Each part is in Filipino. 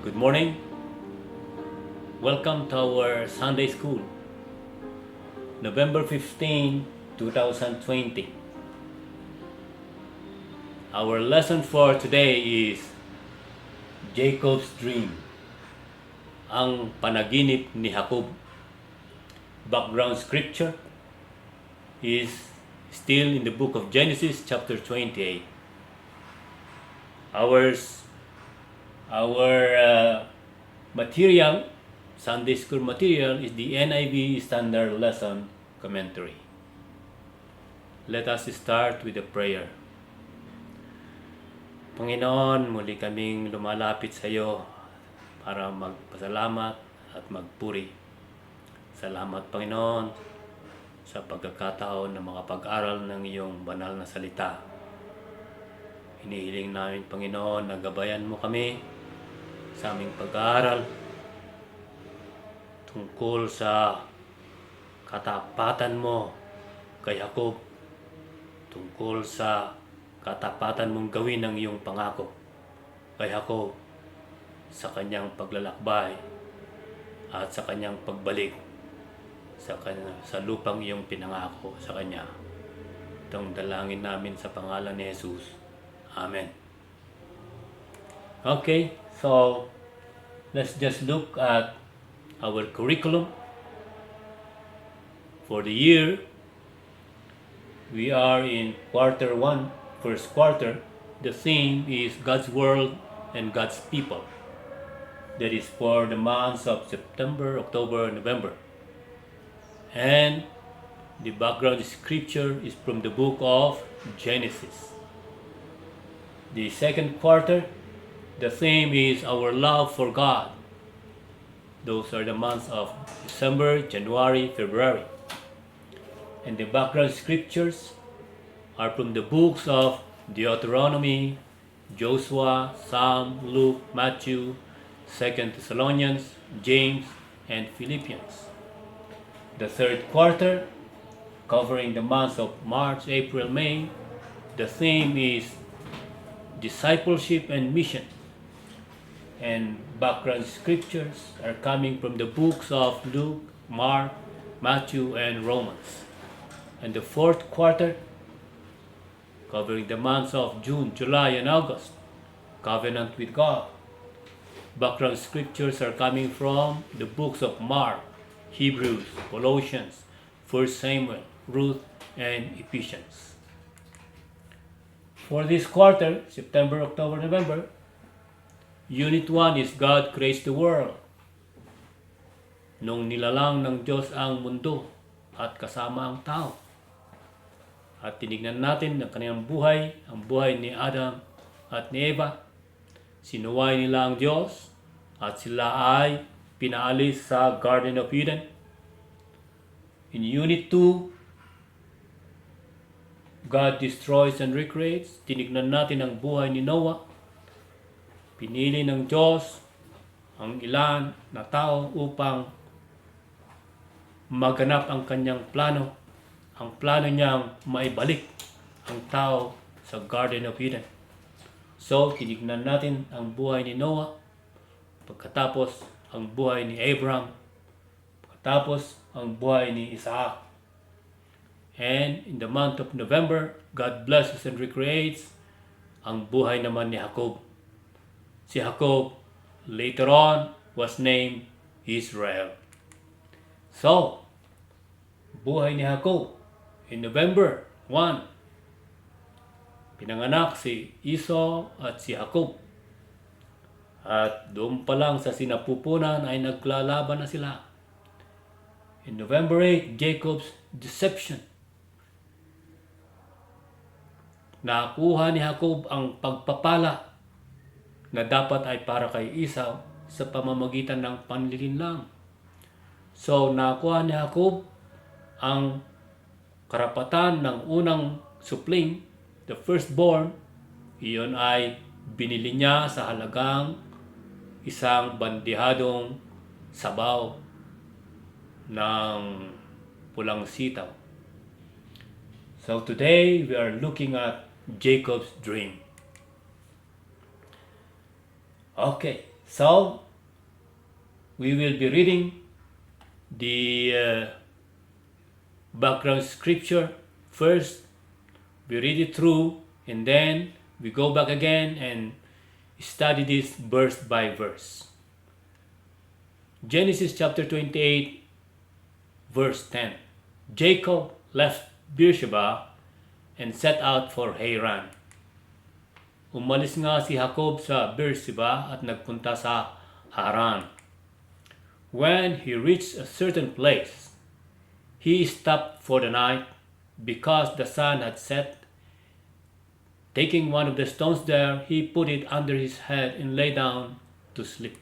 Good morning. Welcome to our Sunday School. November 15, 2020. Our lesson for today is Jacob's Dream. Ang panaginip ni Jacob. Background scripture is still in the book of Genesis chapter 28. Our material, Sunday school material, is the NIV Standard Lesson Commentary. Let us start with a prayer. Panginoon, muli kaming lumalapit sa iyo para magpasalamat at magpuri. Salamat, Panginoon, sa pagkakataon na makapag-aral ng iyong banal na salita. Hinihiling namin, Panginoon, na gabayan mo kami sa aming pag-aaral tungkol sa katapatan mo kay Jacob, tungkol sa katapatan mong gawin ng iyong pangako kay Jacob sa kanyang paglalakbay at sa kanyang pagbalik sa lupang iyong pinangako sa kanya. Itong dalangin namin sa pangalan ni Jesus. Amen. Okay, so let's just look at our curriculum for the year. We are in quarter 1, first quarter. The theme is God's world and God's people. That is for the months of September, October, November. And the background scripture is from the book of Genesis. The second quarter, the theme is our love for God. Those are the months of December, January, February. And the background scriptures are from the books of Deuteronomy, Joshua, Psalm, Luke, Matthew, 2 Thessalonians, James, and Philippians. The third quarter, covering the months of March, April, May, the theme is discipleship and mission. And background scriptures are coming from the books of Luke, Mark, Matthew, and Romans. And the fourth quarter, covering the months of June, July, and August, covenant with God. Background scriptures are coming from the books of Mark, Hebrews, Colossians, 1 Samuel, Ruth, and Ephesians. For this quarter, September, October, November, Unit 1 is God creates the world. Nung nilalang ng Diyos ang mundo at kasama ang tao. At tinignan natin ang kanilang buhay, ang buhay ni Adam at ni Eva. Sinuway nila ang Diyos at sila ay pinaalis sa Garden of Eden. In Unit 2, God destroys and recreates. Tinignan natin ang buhay ni Noah. Pinili ng Diyos ang ilan na tao upang maganap ang kanyang plano. Ang plano niyang maibalik ang tao sa Garden of Eden. So, tinignan natin ang buhay ni Noah. Pagkatapos, ang buhay ni Abraham. Pagkatapos, ang buhay ni Isaac. And in the month of November, God blesses and recreates ang buhay naman ni Jacob. Si Jacob, later on, was named Israel. So, buhay ni Jacob. In November 1, pinanganak si Esau at si Jacob. At doon pa lang sa sinapupunan ay naglalaban na sila. In November 8, Jacob's deception. Nakuha ni Jacob ang pagpapala na dapat ay para kay Esau sa pamamagitan ng panlilinlang. So, nakuha ni Jacob ang karapatan ng unang supling, the firstborn. Iyon ay binili niya sa halagang isang bandihadong sabaw ng pulang sitaw. So today we are looking at Jacob's dream. Okay, So, we will be reading the background scripture first. We read it through and then we go back again and study this verse by verse. Genesis chapter 28 verse 10. Jacob left Beersheba and set out for Haran. Umalis nga si Jacob sa Beersheba at nagpunta sa Haran. When he reached a certain place, he stopped for the night because the sun had set. Taking one of the stones there, he put it under his head and lay down to sleep.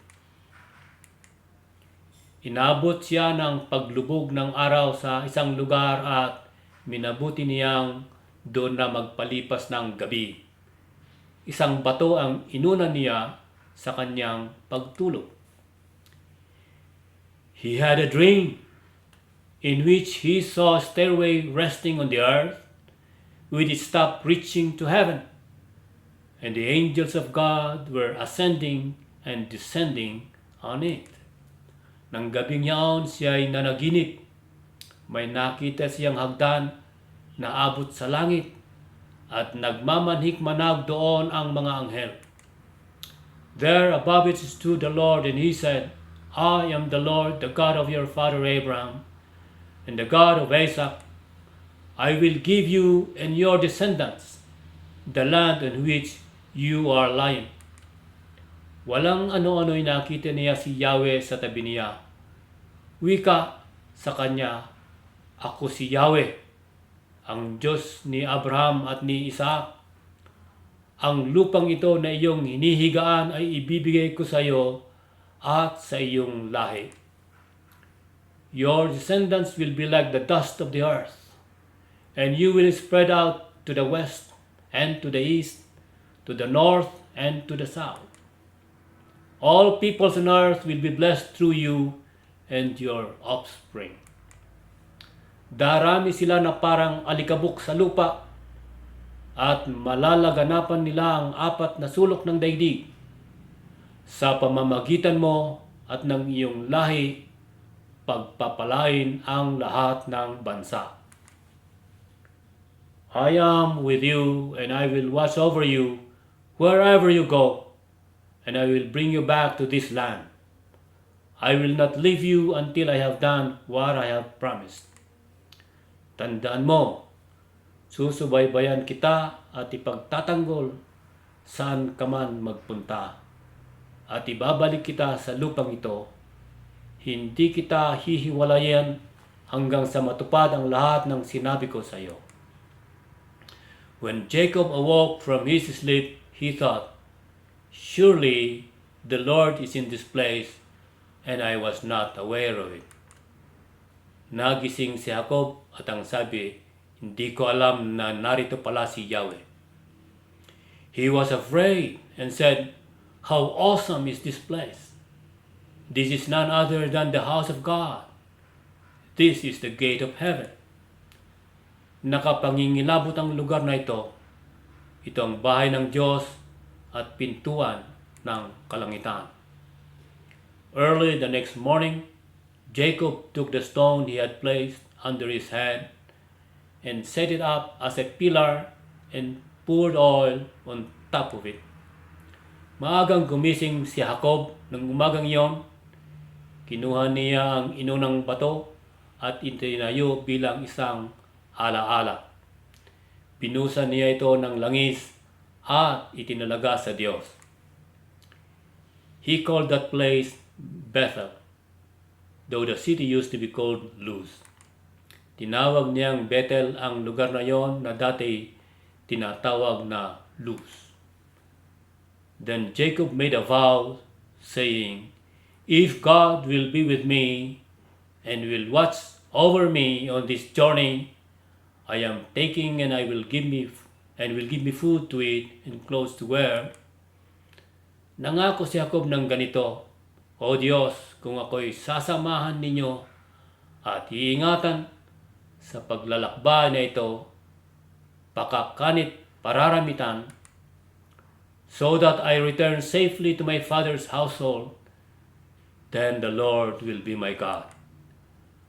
Inabot siya ng paglubog ng araw sa isang lugar at minabuti niyang doon na magpalipas ng gabi. Isang bato ang inuna niya sa kanyang pagtulog. He had a dream in which he saw a stairway resting on the earth with its top reaching to heaven, and the angels of God were ascending and descending on it. Nang gabing yaon siya'y nanaginip. May nakita siyang hagdan na abot sa langit at nagmamanhik-manag doon ang mga anghel. There above it stood the Lord, and he said, I am the Lord, the God of your father Abraham, and the God of Isaac. I will give you and your descendants the land on which you are lying. Walang ano-ano'y nakita niya si Yahweh sa tabi niya. Wika sa kanya, ako si Yahweh, ang Diyos ni Abraham at ni Isaac. Ang lupang ito na iyong hinihigaan ay ibibigay ko sa iyo at sa iyong lahi. Your descendants will be like the dust of the earth, and you will spread out to the west and to the east, to the north and to the south. All peoples on earth will be blessed through you and your offspring. Darami sila na parang alikabok sa lupa, at malalaganapan nila ang apat na sulok ng daigdig. Sa pamamagitan mo at ng iyong lahi, pagpapalain ang lahat ng bansa. I am with you, and I will watch over you wherever you go, and I will bring you back to this land. I will not leave you until I have done what I have promised. Tandaan mo, susubaybayan kita at ipagtatanggol saan ka man magpunta, at ibabalik kita sa lupang ito. Hindi kita hihiwalayan hanggang sa matupad ang lahat ng sinabi ko sa iyo. When Jacob awoke from his sleep, he thought, surely the Lord is in this place, and I was not aware of it. Nagising si Jacob at ang sabi, hindi ko alam na narito pala si Yahweh. He was afraid and said, how awesome is this place! This is none other than the house of God. This is the gate of heaven. Nakapangingilabot ang lugar na ito. Ito ang bahay ng Diyos at pintuan ng kalangitan. Early the next morning, Jacob took the stone he had placed under his head and set it up as a pillar and poured oil on top of it. Maagang gumising si Jacob ng umagang iyon. Kinuha niya ang inunang bato at itinayo bilang isang alaala. Pinusan niya ito ng langis at itinalaga sa Diyos. He called that place Bethel, though the city used to be called Luz. Tinawag niyang Bethel ang lugar na yon na dati tinatawag na Luz. Then Jacob made a vow, saying, if God will be with me and will watch over me on this journey I am taking, and will give me food to eat and clothes to wear. Nangako si Jacob ng ganito, O Diyos, kung ako'y sasamahan ninyo at iingatan sa paglalakbay na ito, pakakanit pararamitan, so that I return safely to my father's household. Then the Lord will be my God,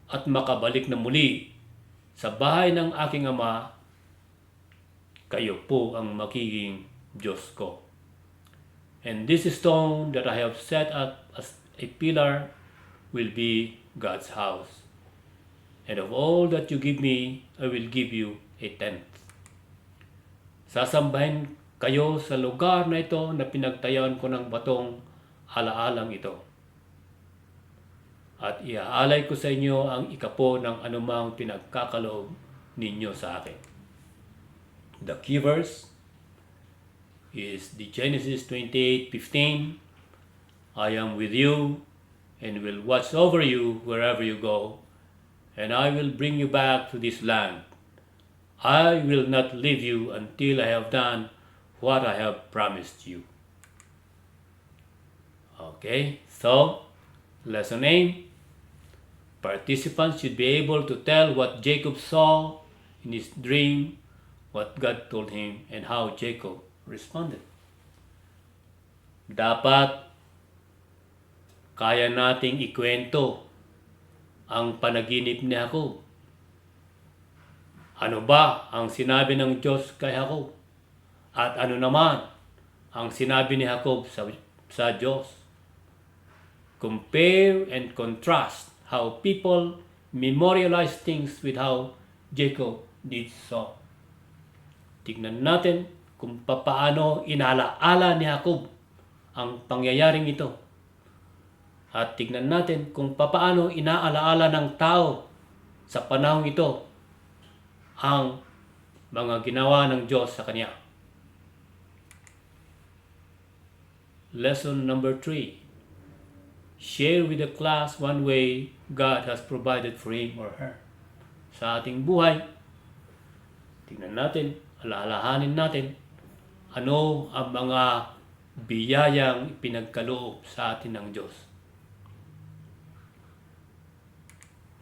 at makabalik na muli sa bahay ng aking ama, kayo po ang magiging Diyos ko. And this stone that I have set up as a pillar will be God's house. And of all that you give me, I will give you a tenth. Sasambahin kayo sa lugar na ito na pinagtayuan ko ng batong alaalang ito. At iaalay ko sa inyo ang ikapo ng anumang pinagkakaloob ninyo sa akin. The key verse is the Genesis 28:15. I am with you and will watch over you wherever you go, and I will bring you back to this land. I will not leave you until I have done what I have promised you. Okay, so lesson A. Participants should be able to tell what Jacob saw in his dream, what God told him, and how Jacob responded. Dapat kaya nating ikwento ang panaginip ni Jacob. Ano ba ang sinabi ng Diyos kay Jacob? At ano naman ang sinabi ni Jacob sa Diyos? Compare and contrast how people memorialize things with how Jacob did so. Tignan natin kung paano inalaala ni Jacob ang pangyayaring ito. At tignan natin kung paano inaalaala ng tao sa panahong ito ang mga ginawa ng Diyos sa kanya. Lesson number 3. Share with the class one way God has provided for him or her. Sa ating buhay, tingnan natin, alalahanin natin, ano ang mga biyayang ipinagkaloob sa atin ng Diyos.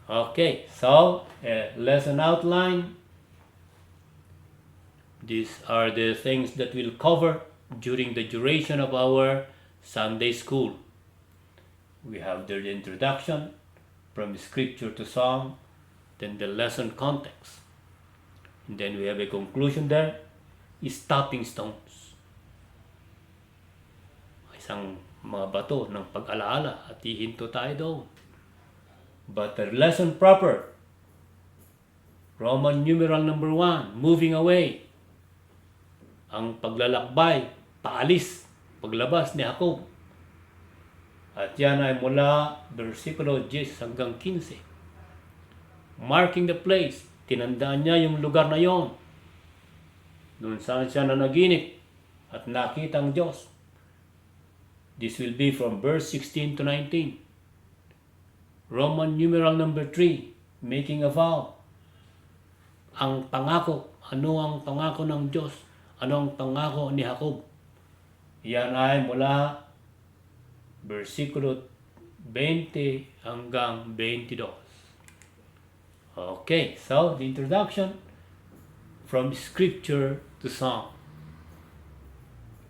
Okay, so, lesson outline. These are the things that we'll cover during the duration of our Sunday school. We have the introduction, from scripture to song, then the lesson context. And then we have a conclusion there, stepping stones. Isang mga bato ng pag-alaala at ihinto tayo doon. But the lesson proper, Roman numeral number 1, moving away. Ang paglalakbay, paalis, paglabas ni Jacob. At yan ay mula versikulo 10 hanggang 15. Marking the place, tinandaan niya yung lugar na yon. Doon saan siya nanaginip at nakita ang Diyos. This will be from verse 16 to 19. Roman numeral number 3, making a vow. Ang pangako, ano ang pangako ng Diyos? Ano ang pangako ni Jacob? Yan ay mula versikulo 20 hanggang 22. Okay, so the introduction, from scripture to song.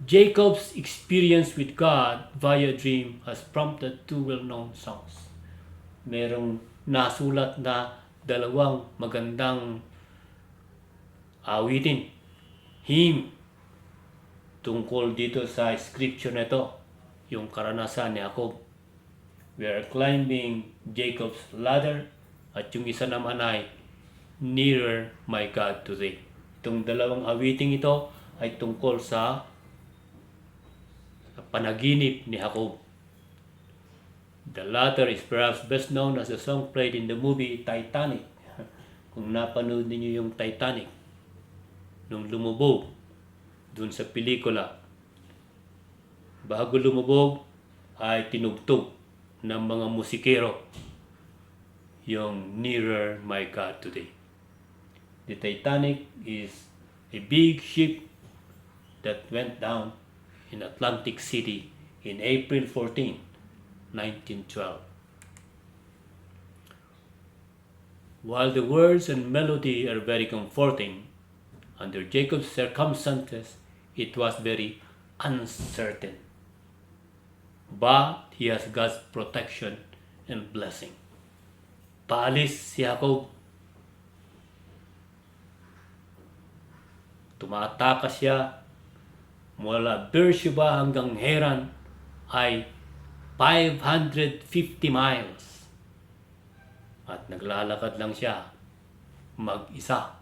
Jacob's experience with God via dream has prompted two well-known songs. Merong nasulat na dalawang magandang awitin, hymn, tungkol dito sa scripture na ito, yung karanasan ni Jacob. We are climbing Jacob's ladder, at yung isa naman ay Nearer My God to Thee. Itong dalawang awiting ito ay tungkol sa panaginip ni Jacob. The latter is perhaps best known as the song played in the movie Titanic. Kung napanood niyo yung Titanic, nung lumubog dun sa pelikula, bago lumubog ay tinugtog ng mga musikero yung Nearer My God Today. The Titanic is a big ship that went down in Atlantic City in April 14, 1912. While the words and melody are very comforting, under Jacob's circumstances, it was very uncertain. But he has God's protection and blessing. Paalis si Jacob. Tumatakas siya mula Beersheba hanggang Haran ay 550 miles. At naglalakad lang siya mag-isa.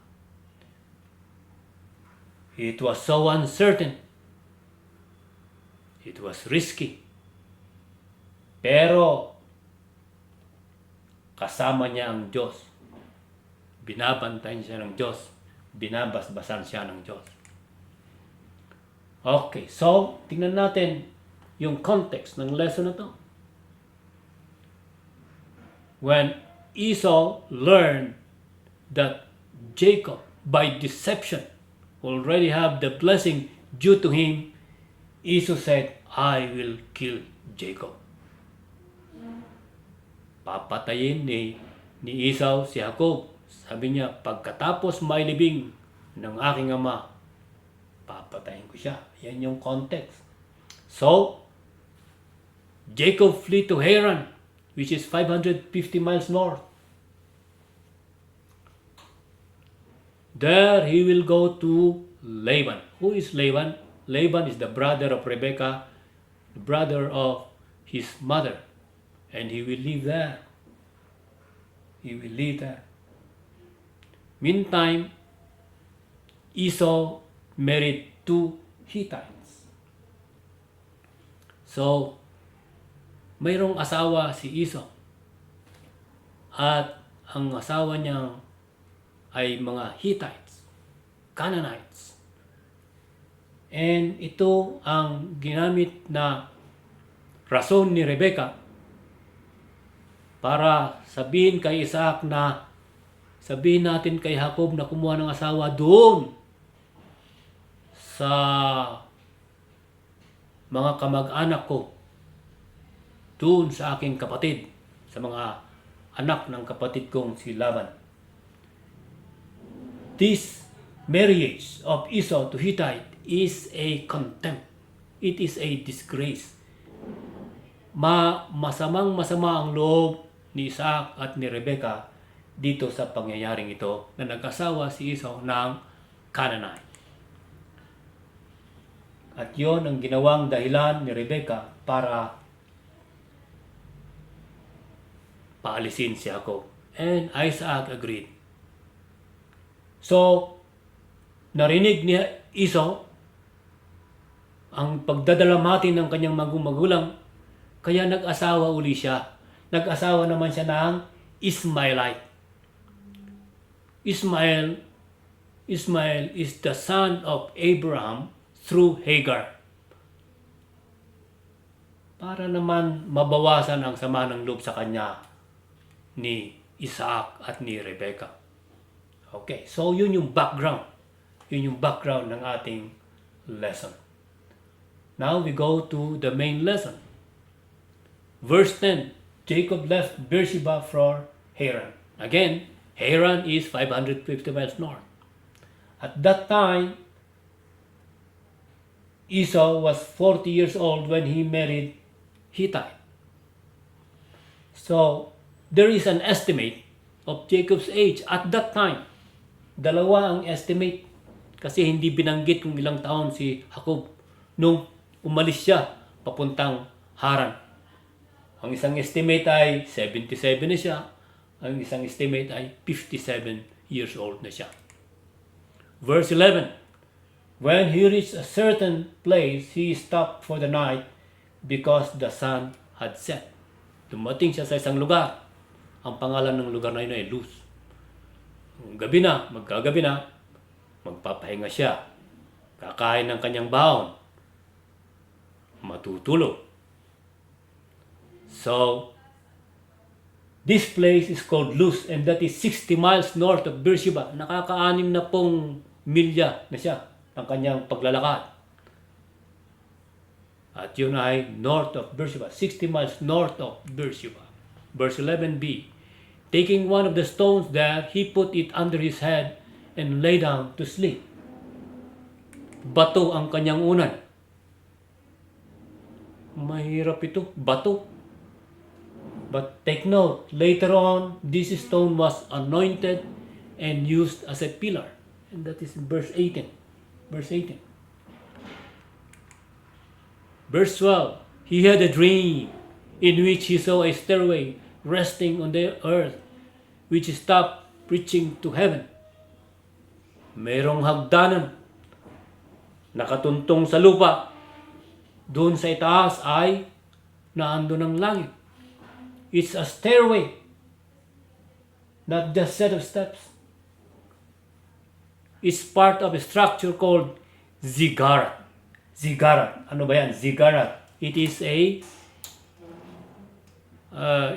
It was so uncertain. It was risky. Pero kasama niya ang Diyos. Binabantayan siya ng Diyos. Binabasbasan siya ng Diyos. Okay, so tingnan natin yung context ng lesson na to. When Esau learned that Jacob, by deception, already have the blessing due to him, Esau said, I will kill Jacob. Papatayin ni Esau si Jacob. Sabi niya, pagkatapos mailibing ng aking ama, papatayin ko siya. Yan yung context. So, Jacob flee to Haran, which is 550 miles north. There he will go to Laban. Who is Laban? Laban is the brother of Rebekah, the brother of his mother. And he will live there. He will live there. Meantime, Esau married 2 Hittites. So, mayroong asawa si Esau. At ang asawa niya ay mga Hittites, Canaanites. And ito ang ginamit na rason ni Rebekah para sabihin kay Isaac na sabihin natin kay Jacob na kumuha ng asawa doon sa mga kamag-anak ko, doon sa aking kapatid, sa mga anak ng kapatid kong si Laban. This marriage of Esau to Hittite is a contempt. It is a disgrace. Masama ang loob ni Isaac at ni Rebekah dito sa pangyayaring ito na nag-asawa si Esau ng Canaanite. At yon ang ginawang dahilan ni Rebekah para paalisin si Jacob. And Isaac agreed. So, narinig ni Esau ang pagdadalamhati ng kanyang magulang, kaya nag-asawa uli siya. Nag-asawa naman siya ng Ismaelite. Ismael is the son of Abraham through Hagar. Para naman mabawasan ang sama ng loob sa kanya ni Isaac at ni Rebekah. Okay, so yun yung background. Yun yung background ng ating lesson. Now we go to the main lesson. Verse 10, Jacob left Beersheba for Haran. Again, Haran is 550 miles north. At that time, Esau was 40 years old when he married Hittite. So, there is an estimate of Jacob's age at that time. Dalawa ang estimate kasi hindi binanggit kung ilang taon si Jacob nung umalis siya papuntang Haran. Ang isang estimate ay 77 na siya. Ang isang estimate ay 57 years old na siya. Verse 11, when he reached a certain place, he stopped for the night because the sun had set. Dumating siya sa isang lugar. Ang pangalan ng lugar na yun ay Luz. Gabi na, magkagabi na, magpapahinga siya. Kakain ng kanyang baon. Matutulog. So, this place is called Luz and that is 60 miles north of Beersheba. Nakaka-6 na pong milya na siya ng kanyang paglalakad. At yun ay north of Beersheba, 60 miles north of Beersheba. Verse 11b, taking one of the stones there, he put it under his head and lay down to sleep. Bato ang kanyang unan. mahirap ito, bato. But take note, later on, this stone was anointed and used as a pillar. And that is in verse 18. Verse 18. Verse 12. He had a dream in which he saw a stairway resting on the earth, which stopped reaching to heaven. Mayroong hagdanan nakatuntong sa lupa. Doon sa itaas ay naando ng langit. It's a stairway, not just set of steps. It's part of a structure called ziggurat. Ziggurat. Ano ba yan? Ziggurat. It is a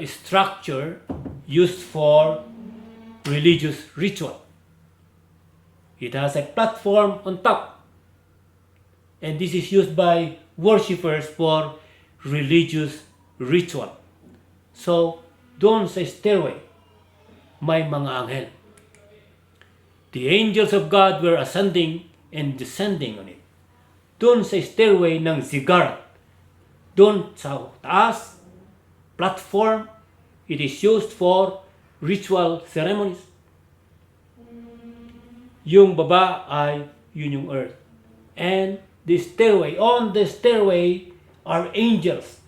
structure used for religious ritual. It has a platform on top. And this is used by worshippers for religious ritual. So, doon sa stairway, may mga anghel. The angels of God were ascending and descending on it. Doon sa stairway ng ziggurat, doon sa taas, platform, it is used for ritual ceremonies. Yung baba ay yun yung earth. And the stairway, on the stairway are angels.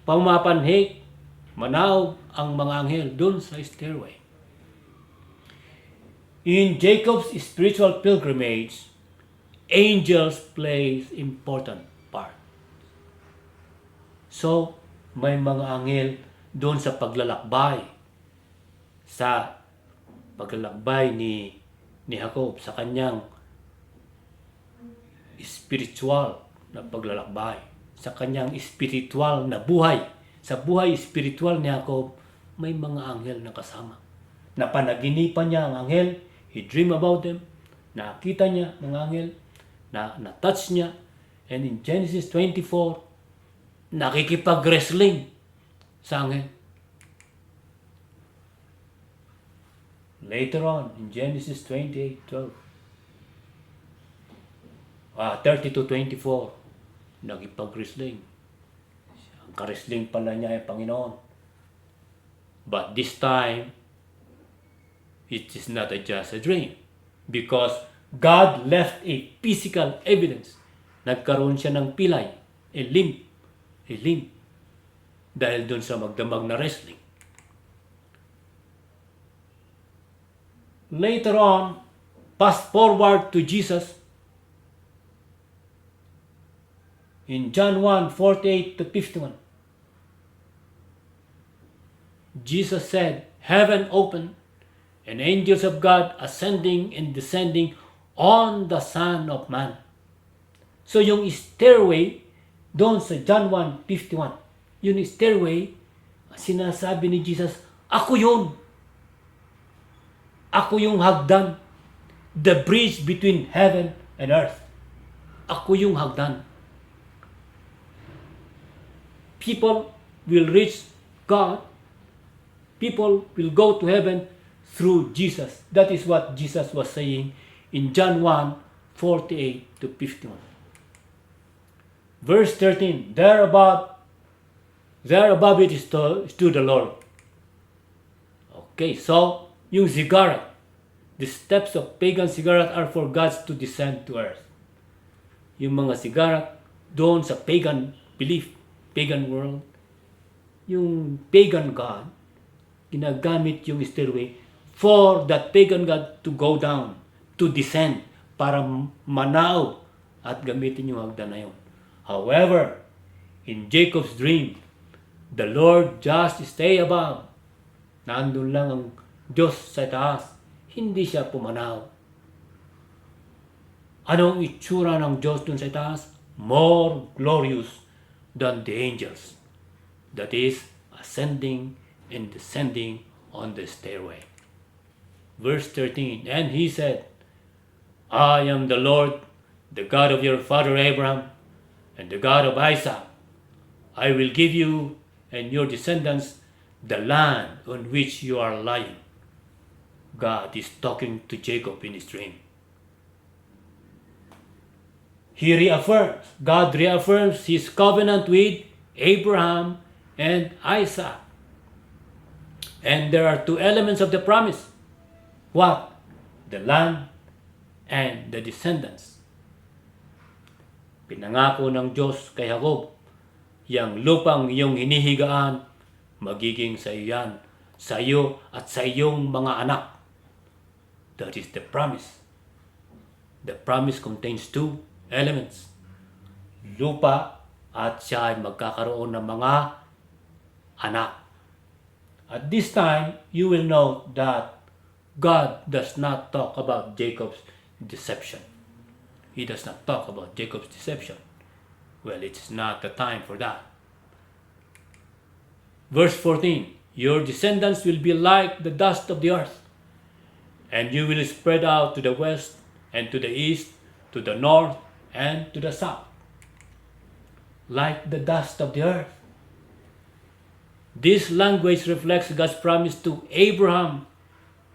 Pumapanhik, manaw ang mga anghel doon sa stairway. In Jacob's spiritual pilgrimage, angels plays important part. So, may mga anghel doon sa paglalakbay ni Jacob sa kanyang spiritual na paglalakbay, sa kanyang spiritual na buhay. Sa buhay spiritual ni Jacob, may mga anghel na kasama. Napanaginipan niya ang anghel, he dream about them, nakita niya mga anghel, na-touch niya, and in Genesis 24, nakikipag-wrestling sa anghel. Later on, in Genesis 28:12, 32:24, nakipag-wrestling. Ang ka-wrestling pala niya ay Panginoon. But this time, it is not just a dream. Because God left a physical evidence. Nagkaroon siya ng pilay, a limb. Dahil doon sa magdamag na wrestling. Later on, fast forward to Jesus. In John 1:48-51, Jesus said, heaven opened, and angels of God ascending and descending on the Son of Man. So yung stairway, doon sa John 1:51, yung stairway, sinasabi ni Jesus, ako yun. Ako yung hagdan. The bridge between heaven and earth. Ako yung hagdan. People will reach God. People will go to heaven through Jesus. That is what Jesus was saying in John 1:48-51. Verse 13, there above it stood the Lord. Okay, so yung ziggurat, the steps of pagan ziggurat are for gods to descend to earth. Yung mga ziggurat doon sa pagan belief, pagan world, yung pagan god, ginagamit yung stairway for that pagan god to go down, to descend, para manaw at gamitin yung hagdan na yun. However, in Jacob's dream, the Lord just stay above. Nandun lang ang Diyos sa taas. Hindi siya pumanaw. Anong itsura ng Diyos dun sa taas? More glorious than the angels. That is, ascending and descending on the stairway. Verse 13, and he said, I am the Lord, the God of your father Abraham, and the God of Isaac. I will give you and your descendants the land on which you are lying. God is talking to Jacob in his dream. God reaffirms His covenant with Abraham and Isaac. And there are two elements of the promise. What? The land and the descendants. Pinangako ng Diyos kay Jacob, yang lupang iyong hinihigaan, magiging sa iyo yan, sa iyo at sa iyong mga anak. That is the promise. The promise contains two elements. Lupa at siya ay magkakaroon ng mga anak. At this time, you will note that God does not talk about Jacob's deception. He does not talk about Jacob's deception. Well, it's not the time for that. Verse 14, your descendants will be like the dust of the earth, and you will spread out to the west and to the east, to the north and to the south. Like the dust of the earth. This language reflects God's promise to Abraham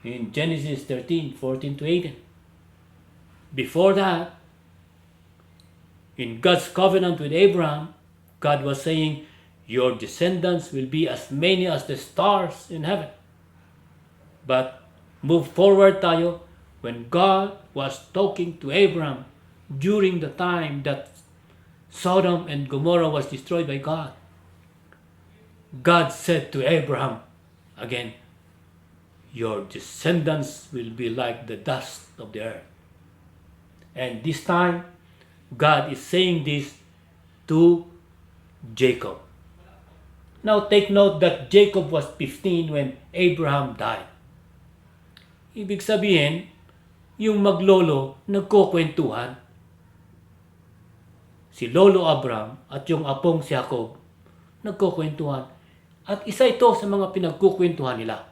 in Genesis 13, 14 to 18. Before that, in God's covenant with Abraham, God was saying, your descendants will be as many as the stars in heaven. But move forward tayo, when God was talking to Abraham during the time that Sodom and Gomorrah was destroyed by God, God said to Abraham again, your descendants will be like the dust of the earth. And this time, God is saying this to Jacob. Now take note that Jacob was 15 when Abraham died. Ibig sabihin, yung maglolo nagkukwentuhan. Si Lolo Abraham at yung apong si Jacob nagkukwentuhan. At isa ito sa mga pinagkukwentuhan nila.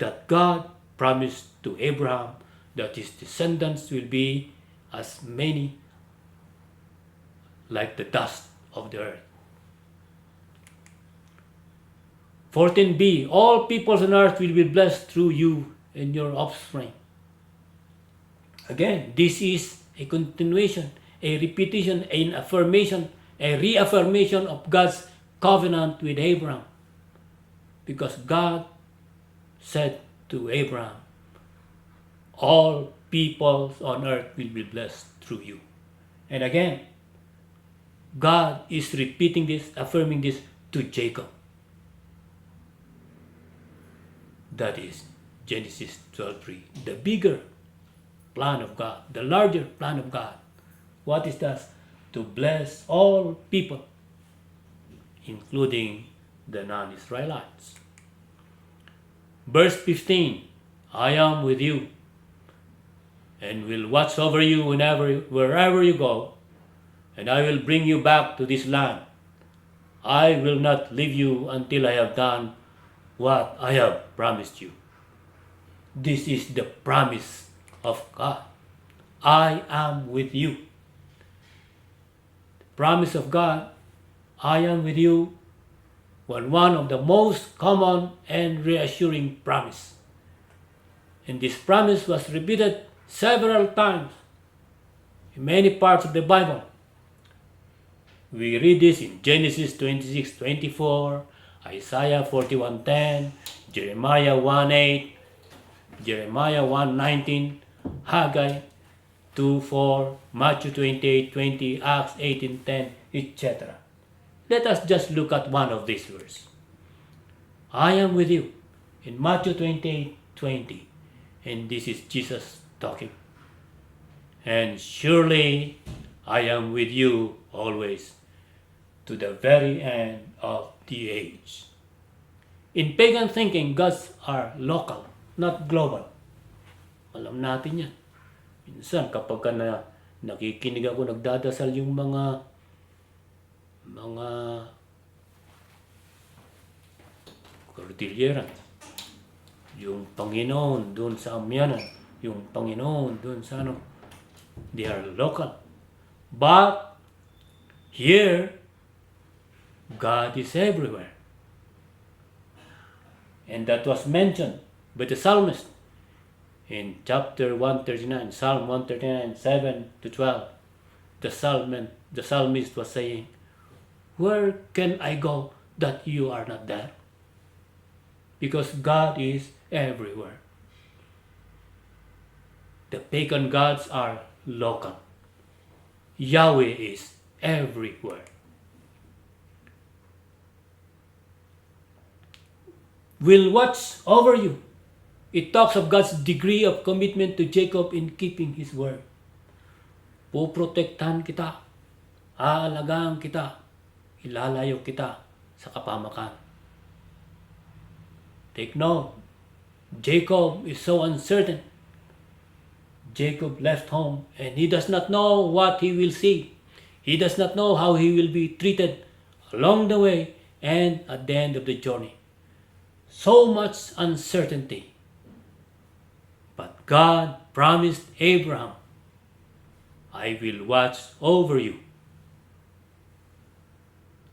That God promised to Abraham that his descendants will be as many like the dust of the earth. 14b, all peoples on earth will be blessed through you and your offspring. Again, this is a continuation, a repetition, an affirmation, a reaffirmation of God's covenant with Abraham. Because God said to Abraham, all peoples on earth will be blessed through you. And again, God is repeating this, affirming this to Jacob. That is Genesis 12:3. The bigger plan of God, the larger plan of God. What is that? To bless all people, including the non-Israelites. Verse 15, I am with you and will watch over you wherever you go, and I will bring you back to this land. I will not leave you until I have done what I have promised you. This is the promise of God. I am with you. The promise of God, I am with you, was one of the most common and reassuring promise. And this promise was repeated several times in many parts of the Bible. We read this in Genesis 26:24, Isaiah 41:10, Jeremiah 1:8, Jeremiah 1:19, Haggai 2:4, Matthew 28:20, Acts 18:10, etc. Let us just look at one of these verses. I am with you in Matthew 28:20, and this is Jesus talking. And surely I am with you always to the very end of the age. In pagan thinking, gods are local, not global. Alam natin yan. Minsan kapag nakikinig ako, nagdadasal yung mga Cordilleran, yung Panginoon doon sa Amyanan, yung Panginoon doon sa they are local. But here, God is everywhere. And that was mentioned by the psalmist in chapter 139, Psalm 139, 7 to 12. the psalmist was saying, where can I go that you are not there? Because God is everywhere. The pagan gods are local. Yahweh is everywhere. Will watch over you. It talks of God's degree of commitment to Jacob in keeping His word. Puprotektahan kita, aalagaan kita, ilalayo kita sa kapamakan. Take note, Jacob is so uncertain. Jacob left home and he does not know what he will see. He does not know how he will be treated along the way and at the end of the journey. So much uncertainty. But God promised Abraham, I will watch over you.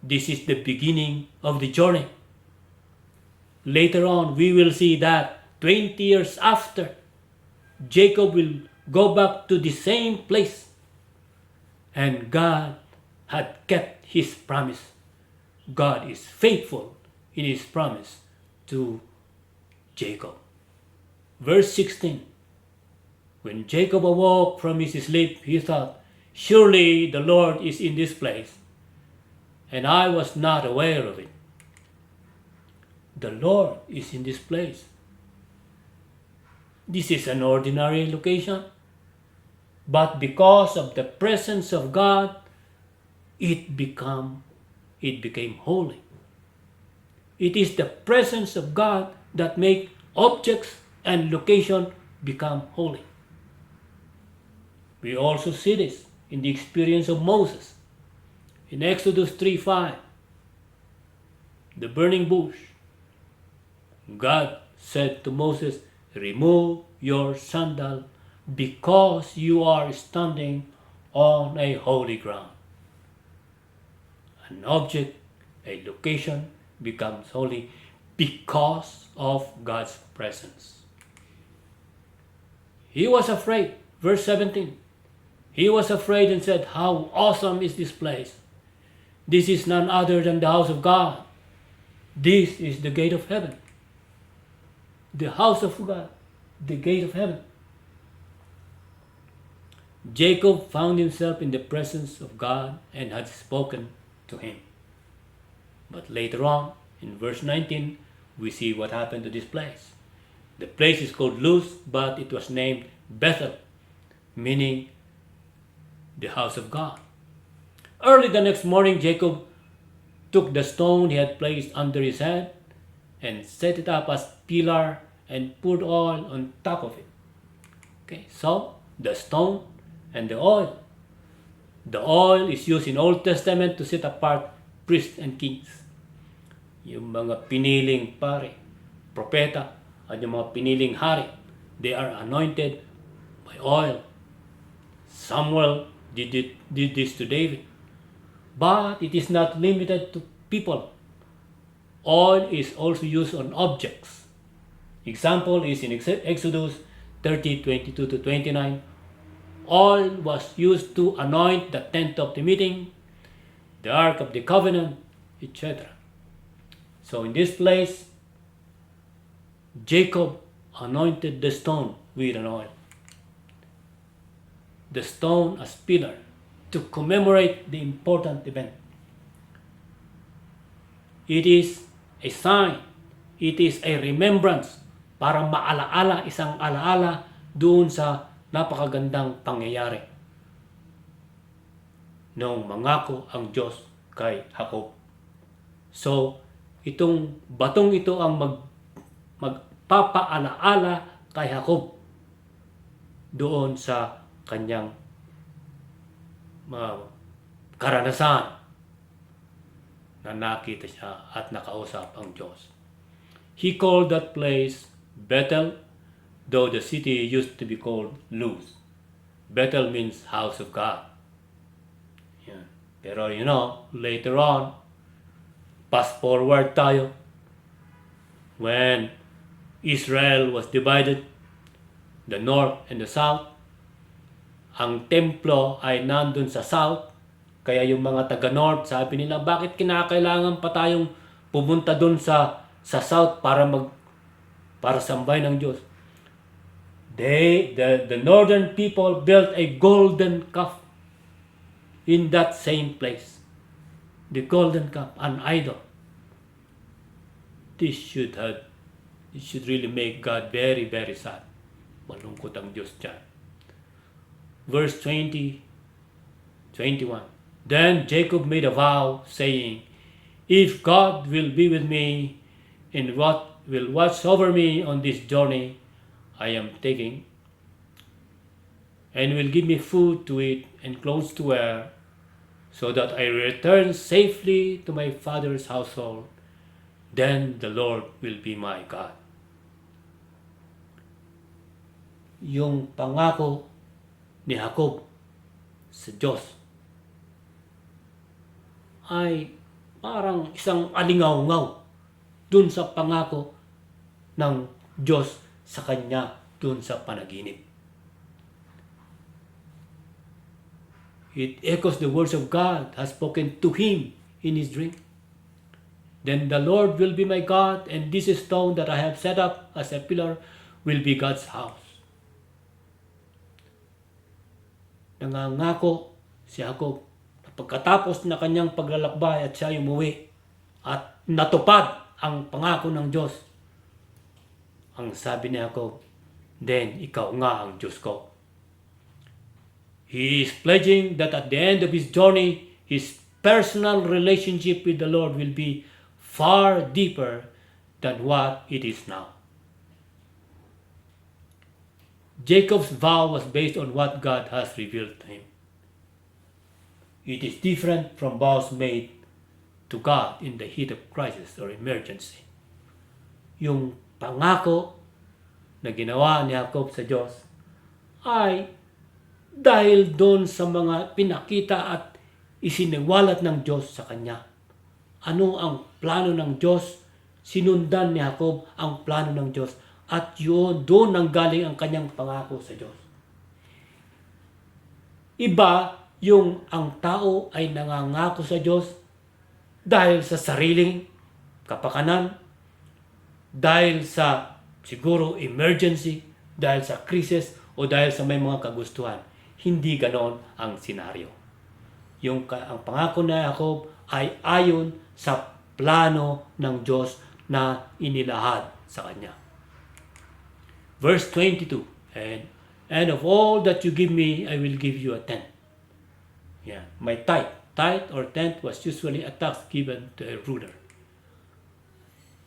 This is the beginning of the journey. Later on, we will see that 20 years after, Jacob will go back to the same place. And God had kept His promise. God is faithful in His promise to Jacob. Verse 16. When Jacob awoke from his sleep, he thought, surely the Lord is in this place, and I was not aware of it. The Lord is in this place. This is an ordinary location, but because of the presence of God, it became holy. It is the presence of God that makes objects and location become holy. We also see this in the experience of Moses. In Exodus 3:5, the burning bush, God said to Moses, remove your sandal because you are standing on a holy ground. An object, a location becomes holy because of God's presence. He was afraid. Verse 17. He was afraid and said, how awesome is this place. This is none other than the house of God. This is the gate of heaven. The house of God, the gate of heaven. Jacob found himself in the presence of God and had spoken to him. But later on, in verse 19, we see what happened to this place. The place is called Luz, but it was named Bethel, meaning the house of God. Early the next morning, Jacob took the stone he had placed under his head and set it up as pillar and poured oil on top of it. Okay, so the stone and the oil. The oil is used in Old Testament to set apart priests and kings. Yung mga piniling pare, propeta, at yung mga piniling hari, they are anointed by oil. Samuel did this to David. But it is not limited to people. Oil is also used on objects. Example is in Exodus 30:22-29. Oil was used to anoint the tent of the meeting, the Ark of the Covenant, etc. So in this place, Jacob anointed the stone with an oil. The stone as pillar to commemorate the important event. It is a sign, it is a remembrance para maalaala, isang alaala doon sa napakagandang pangyayari noong mangako ang Diyos kay Jacob. So, itong batong ito ang magpapaalaala kay Jacob doon sa kanyang karanasan na nakita siya at nakausap ang Diyos. He called that place Bethel, though the city used to be called Luz. Bethel means house of God. Yan. Pero later on, fast forward tayo, when Israel was divided, the north and the south, Ang templo ay nandun sa south, kaya yung mga taga-north, sabi nila, bakit kinakailangan pa tayong pumunta dun sa south para sambahin ng Diyos? The northern people built a golden calf in that same place. The golden calf, an idol. This should really make God very, very sad. Malungkot ang Diyos dyan. Verse 20, 21. Then Jacob made a vow, saying, if God will be with me and will watch over me on this journey I am taking, and will give me food to eat and clothes to wear, so that I return safely to my father's household, then the Lord will be my God. Yung pangako ni Jacob sa Diyos ay parang isang alingaw-ngaw dun sa pangako ng Diyos sa kanya dun sa panaginip. It echoes the words of God has spoken to him in his dream. Then the Lord will be my God, and this stone that I have set up as a pillar will be God's house. Nangangako si Jacob na pagkatapos na kanyang paglalakbay at siya umuwi at natupad ang pangako ng Diyos, ang sabi ni Jacob, then ikaw nga ang Diyos ko. He is pledging that at the end of his journey, his personal relationship with the Lord will be far deeper than what it is now. Jacob's vow was based on what God has revealed to him. It is different from vows made to God in the heat of crisis or emergency. Yung pangako na ginawa ni Jacob sa Diyos ay dahil doon sa mga pinakita at isiniwalat ng Diyos sa kanya. Ano ang plano ng Diyos? Sinundan ni Jacob ang plano ng Diyos at yun, doon nanggaling ang kanyang pangako sa Diyos. Iba yung ang tao ay nangangako sa Diyos dahil sa sariling kapakanan, dahil sa siguro emergency, dahil sa krisis, o dahil sa may mga kagustuhan. Hindi ganon ang senaryo. Ang pangako na Jacob ay ayon sa plano ng Diyos na inilahad sa kanya. Verse 22, and of all that you give me, I will give you a tenth. Yeah, my tithe or tenth was usually a tax given to a ruler.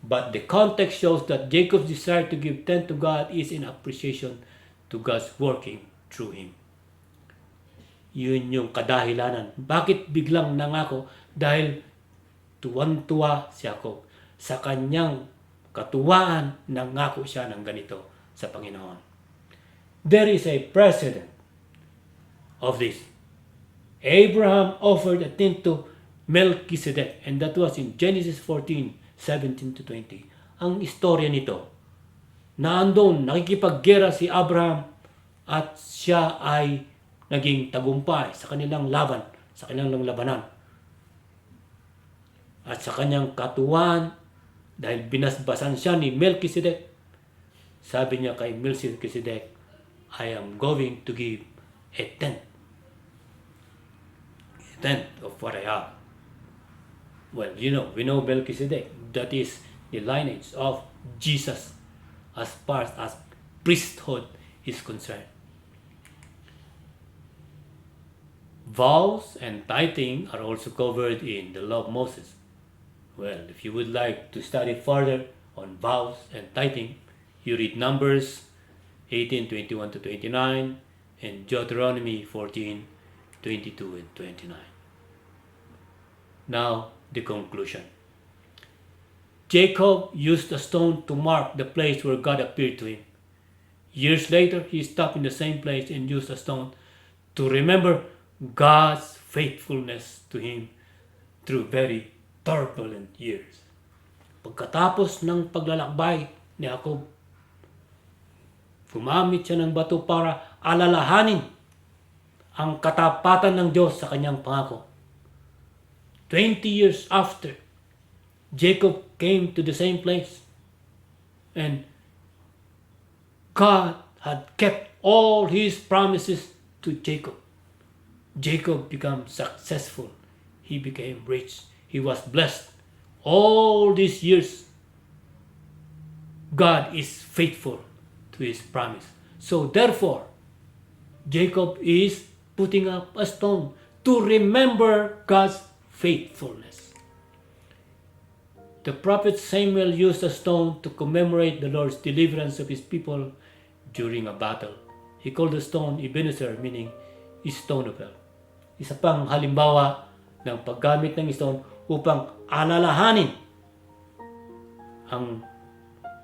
But the context shows that Jacob's desire to give tenth to God is in appreciation to God's working through him. Yun yung kadahilanan. Bakit biglang nangako? Dahil tuwan-tuwa si Jacob. Sa kanyang katuwaan, nangako siya ng ganito sa Panginoon. There is a precedent of this. Abraham offered a tenth to Melchizedek, and that was in Genesis 14:17-20. Ang istorya nito, naandun, nakikipaggera si Abraham at siya ay naging tagumpay sa kanilang laban, sa kanilang labanan. At sa kanyang katuwaan, dahil binasbasan siya ni Melchizedek, sabi niya kay Melchizedek, I am going to give a tenth of what I have. Well, we know Melchizedek. That is the lineage of Jesus as far as priesthood is concerned. Vows and tithing are also covered in the law of Moses. Well, if you would like to study further on vows and tithing, you read Numbers 18:21-29 and Deuteronomy 14:22 and 29. Now, the conclusion. Jacob used a stone to mark the place where God appeared to him. Years later, he stopped in the same place and used a stone to remember God's faithfulness to him through very turbulent years. Pagkatapos ng paglalakbay ni Jacob, gumamit siya ng bato para alalahanin ang katapatan ng Diyos sa kanyang pangako. 20 years after, Jacob came to the same place. And God had kept all his promises to Jacob. Jacob became successful. He became rich. He was blessed. All these years, God is faithful to his promise. So therefore, Jacob is putting up a stone to remember God's faithfulness. The prophet Samuel used a stone to commemorate the Lord's deliverance of his people during a battle. He called the stone Ebenezer, meaning stone of help. Isa pang halimbawa ng paggamit ng stone upang alalahanin ang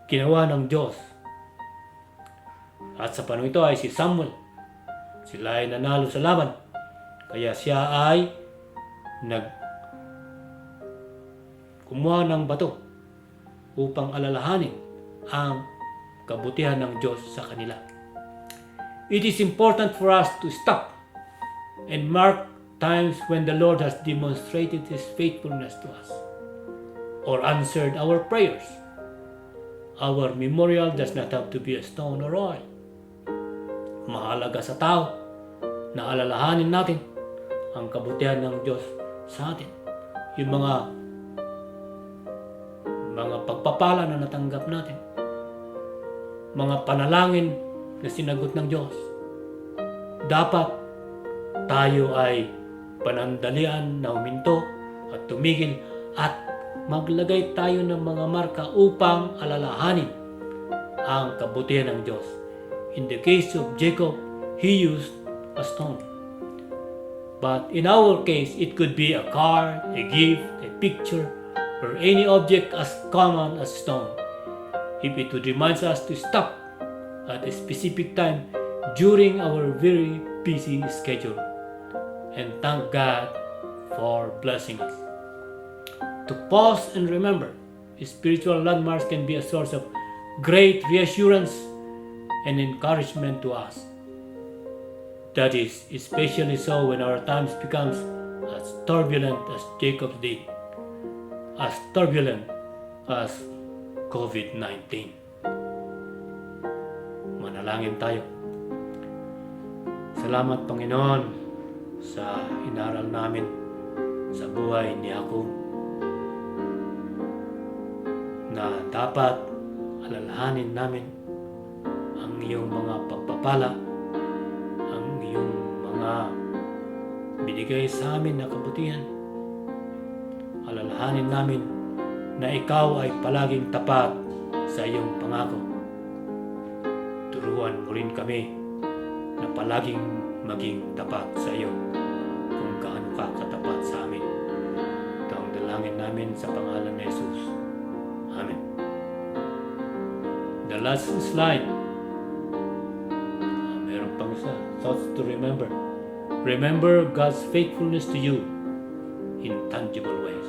ginawa ng Diyos. At sa panahon ito ay si Samuel. Sila ay nanalo sa laban. Kaya siya ay kumuha ng bato upang alalahanin ang kabutihan ng Diyos sa kanila. It is important for us to stop and mark times when the Lord has demonstrated His faithfulness to us or answered our prayers. Our memorial does not have to be a stone or oil. Mahalaga sa tao na alalahanin natin ang kabutihan ng Diyos sa atin. Yung mga pagpapala na natanggap natin. Mga panalangin na sinagot ng Diyos. Dapat tayo ay panandalian na huminto at tumigil at maglagay tayo ng mga marka upang alalahanin ang kabutihan ng Diyos. In the case of Jacob, he used a stone. But in our case, it could be a card, a gift, a picture, or any object as common as stone. If it would remind us to stop at a specific time during our very busy schedule and thank God for blessing us. To pause and remember, spiritual landmarks can be a source of great reassurance and encouragement to us. That is especially so when our times becomes as turbulent as Jacob's day, as turbulent as COVID-19. Manalangin tayo. Salamat, Panginoon, sa inaral namin sa buhay ni Jacob na dapat alalahanin namin ang iyong mga pagpapala, ang iyong mga binigay sa amin na kabutihan. Alalahanin namin na ikaw ay palaging tapat sa iyong pangako. Turuan mo rin kami na palaging maging tapat sa iyo kung gaano ka katapat sa amin. Ito ang dalangin namin sa pangalan ni Jesus. Amen. The last slide. Meron pang isa. Thoughts to remember. Remember God's faithfulness to you in tangible ways.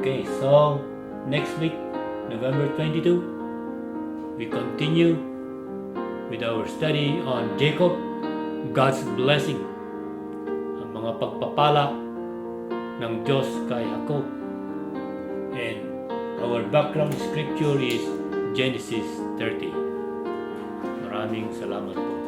Okay, so next week, November 22, we continue with our study on Jacob, God's blessing, ang mga pagpapala ng Diyos kay Jacob. And our background scripture is Genesis 30. Maraming salamat po.